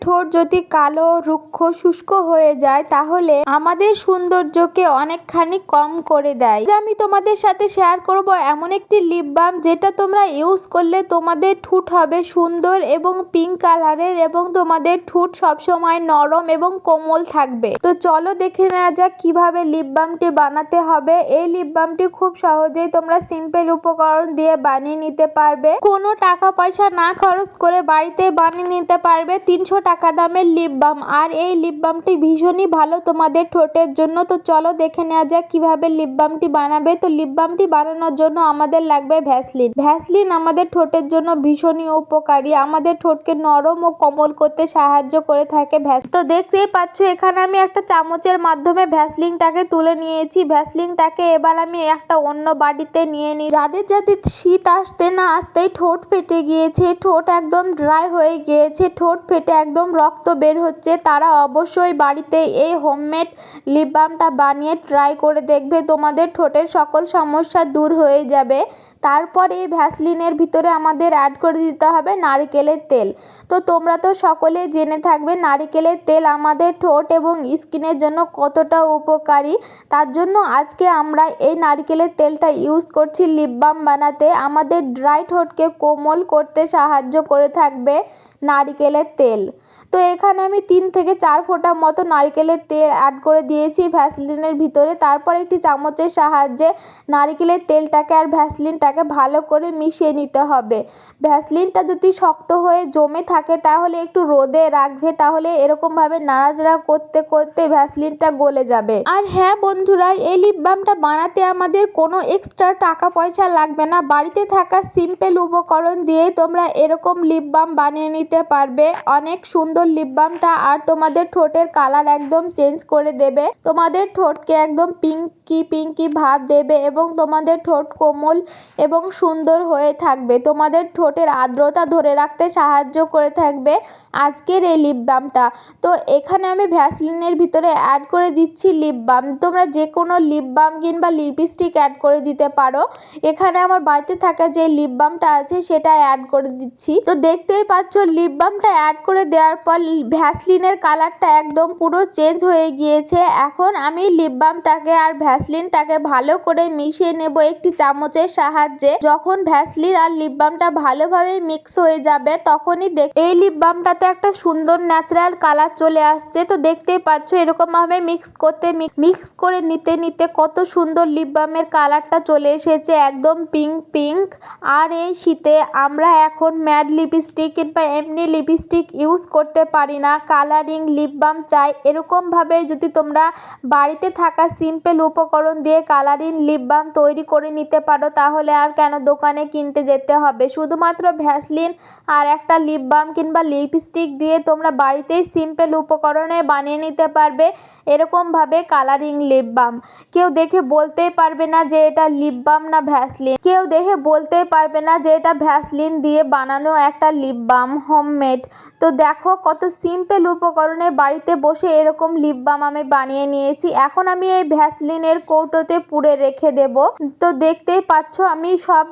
ঠোঁট যদি কালো, রুক্ষ, শুষ্ক হয়ে যায় তাহলে আমাদের সৌন্দর্যকে অনেকখানি কম করে দেয়। আমি তোমাদের সাথে শেয়ার করব এমন একটি লিপ বাম যেটা তোমরা ইউজ করলে তোমাদের ঠোঁট হবে সুন্দর এবং পিঙ্ক কালারের এবং তোমাদের ঠোঁট সবসময় নরম এবং কোমল থাকবে। তো চলো দেখে নেওয়া যাক কিভাবে লিপ বামটি বানাতে হবে। এই লিপ বামটি খুব সহজেই তোমরা সিম্পল উপকরণ দিয়ে বানিয়ে নিতে পারবে। কোনো টাকা পয়সা না খরচ করে বাড়িতে বানিয়ে নিতে পারবে 300 টাকা দামের লিপ বাম। আর এই লিপ বামটি ভীষণই ভালো তোমাদের ঠোঁটের জন্য। তো চলো দেখে নেওয়া যাক কিভাবে লিপ বামটি বানাবে। তো লিপ বামটি বানানোর জন্য আমাদের লাগবে ভ্যাসলিন। ভ্যাসলিন আমাদের ঠোঁটের জন্য ভীষণই উপকারী, আমাদের ঠোঁটকে নরম ও কোমল করতে সাহায্য করে থাকে তো দেখতেই পাচ্ছ এখানে আমি একটা চামচের মাধ্যমে ভ্যাসলিনটাকে তুলে নিয়েছি। ভ্যাসলিনটাকে এবার আমি একটা অন্য বাটিতে নিয়ে নিই। যাদের যাদের শীত আসতে না আসতেই ঠোঁট ফেটে গিয়েছে, ঠোঁট একদম ড্রাই হয়ে গিয়েছে, ঠোঁট ফেটে একদম রক্ত বের হচ্ছে, তারা অবশ্যই বাড়িতে এই হোমমেড লিপ বামটা বানিয়ে ট্রাই করে দেখবে। তোমাদের ঠোঁটের সকল সমস্যা দূর হয়ে যাবে। তারপর এই ভ্যাসলিনের ভিতরে আমাদের অ্যাড করে দিতে হবে নারকেলের তেল। তো তোমরা তো সকলে জেনে থাকবে নারকেলের তেল আমাদের ঠোঁট এবং স্কিনের জন্য কতটা উপকারী। তার জন্য আজকে আমরা এই নারকেলের তেলটা ইউজ করছি লিপ বাম বানাতে। আমাদের ড্রাই ঠোঁটকে কোমল করতে সাহায্য করে থাকবে নারকেলের তেল। তো এখানে আমি 3 থেকে 4 ফোঁটা মতো নারকেলের তেল অ্যাড করে দিয়েছি ভ্যাসলিনের ভিতরে। তারপর একটি চামচের সাহায্যে নারকেলের তেলটাকে আর ভ্যাসলিনটাকে ভালো করে মিশিয়ে নিতে হবে। ভ্যাসলিনটা যদি শক্ত হয়ে জমে থাকে তাহলে একটু রোদে রাখবে, তাহলে এরকমভাবে নাড়াচাড়া করতে করতে ভ্যাসলিনটা গলে যাবে। আর হ্যাঁ বন্ধুরা, এই লিপ বামটা বানাতে আমাদের কোনো এক্সট্রা টাকা পয়সা লাগবে না। বাড়িতে থাকা সিম্পল উপকরণ দিয়ে তোমরা এরকম লিপ বাম বানিয়ে নিতে পারবে। অনেক সুন্দর লিপ বামটা আর তোমাদের ঠোঁটের কালার একদম চেঞ্জ করে দেবে, তোমাদের ঠোঁটকে একদম পিঙ্কি ভাব দেবে এবং তোমাদের ঠোঁট কোমল এবং সুন্দর হয়ে থাকবে। তোমাদের ঠোঁটের আর্দ্রতা ধরে রাখতে সাহায্য করে থাকবে আজকের এই লিপ বামটা। তো এখানে আমি ভ্যাসলিনের ভিতরে অ্যাড করে দিচ্ছি লিপ বাম। তোমরা যে কোনো লিপ বাম কিংবা লিপস্টিক অ্যাড করে দিতে পারো। এখানে আমার বাড়িতে থাকা যে লিপ বামটা আছে সেটা অ্যাড করে দিচ্ছি। তো দেখতেই পাচ্ছ লিপ বামটা অ্যাড করে দেওয়ার পর ভ্যাসলিনের কালারটা একদম পুরো চেঞ্জ হয়ে গিয়েছে। এখন আমি লিপ বামটাকে আর ভ্যাসলিনটাকে ভালো করে মিশিয়ে নেব একটি চামচের সাহায্যে। যখন ভ্যাসলিন আর লিপ বামটা ভালোভাবে মিক্স হয়ে যাবে তখনই এই লিপ বামটাতে একটা সুন্দর ন্যাচারাল কালার চলে আসছে। তো দেখতেই পাচ্ছ এরকম ভাবে মিক্স করে নিতে নিতে কত সুন্দর লিপ বামের কালারটা চলে এসেছে, একদম পিঙ্ক। আর এই শীতে আমরা এখন ম্যাট লিপস্টিক কিংবা এমনি লিপস্টিক ইউজ করতে পারি না, কালারিং লিপ বাম চাই। এরকম ভাবে যদি তোমরা বাড়িতে থাকা সিম্পল উপকরণ দিয়ে কালারিং লিপ বাম তৈরি করে নিতে পারো তাহলে আর কেন দোকানে কিনতে যেতে হবে। শুধুমাত্র ভ্যাসলিন আর একটা লিপ বাম কিংবা লিপস্টিক দিয়ে তোমরা বাড়িতেই সিম্পল উপকরণে বানিয়ে নিতে পারবে এরকমভাবে কালারিং লিপ বাম। কেউ দেখে বলতেই পারবে না যে এটা লিপ বাম না ভ্যাসলিন, কেউ দেখে বলতেই পারবে না যে এটা ভ্যাসলিন দিয়ে বানানো একটা লিপ বাম হোমমেড। তো দেখো কত সিম্পল উপকরণে বাড়িতে বসে এরকম লিপ বাম আমি বানিয়ে নিয়েছি। এখন আমি এই ভ্যাসলিনের কৌটোতে পুরে রেখে দেব। তো দেখতেই পাচ্ছ আমি সব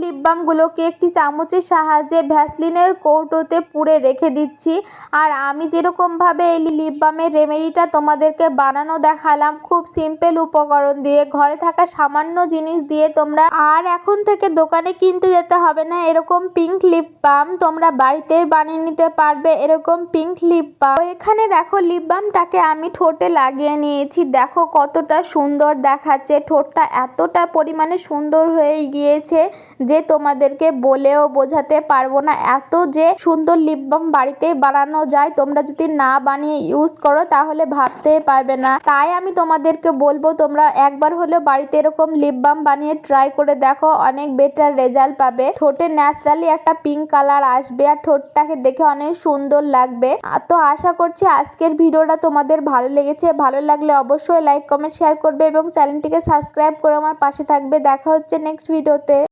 লিপ বাম গুলোকে একটি চামচের সাহায্যে ভ্যাসলিনের কৌটোতে পুরে রেখে দিচ্ছি। আর আমি যেরকম ভাবে এই লিপ বামের রেমেডিটা তোমাদেরকে বানানো দেখালাম খুব সিম্পল উপকরণ দিয়ে, ঘরে থাকা সামান্য জিনিস দিয়ে তোমরা আর এখন থেকে দোকানে কিনতে যেতে হবে না। এরকম পিঙ্ক লিপ বাম তোমরা বাড়িতে বানিয়ে নিতে পারবে, এরকম পিঙ্ক লিপ বাম। এখানে দেখো লিপ বামটাকে আমি ঠোঁটে লাগিয়ে নিয়েছি, দেখো কতটা সুন্দর দেখাচ্ছে। ঠোঁটটা এতটা পরিমাণে সুন্দর হয়ে গিয়েছে যে তোমাদেরকে বলেও বোঝাতে পারবো না, এত যে সুন্দর লিপ বাম বাড়িতে বানানো যায়। তোমরা যদি না বানিয়ে ইউজ করো তাহলে ভাবতেই পারবে না। তাই আমি তোমাদেরকে বলবো তোমরা একবার হলেও বাড়িতে এরকম লিপ বাম বানিয়ে ট্রাই করে দেখো, অনেক বেটার রেজাল্ট পাবে। ঠোঁটে ন্যাচারালি একটা পিঙ্ক কালার আসবে আর ঠোঁটটাকে দেখে অনেক সুন্দর লাগবে। তো আশা করছি আজকের ভিডিওটা তোমাদের ভালো লেগেছে। ভালো লাগলে অবশ্যই লাইক কমেন্ট শেয়ার করবে এবং চ্যানেলটিকে সাবস্ক্রাইব করে আমার পাশে থাকবে। দেখা হচ্ছে নেক্সট ভিডিওতে।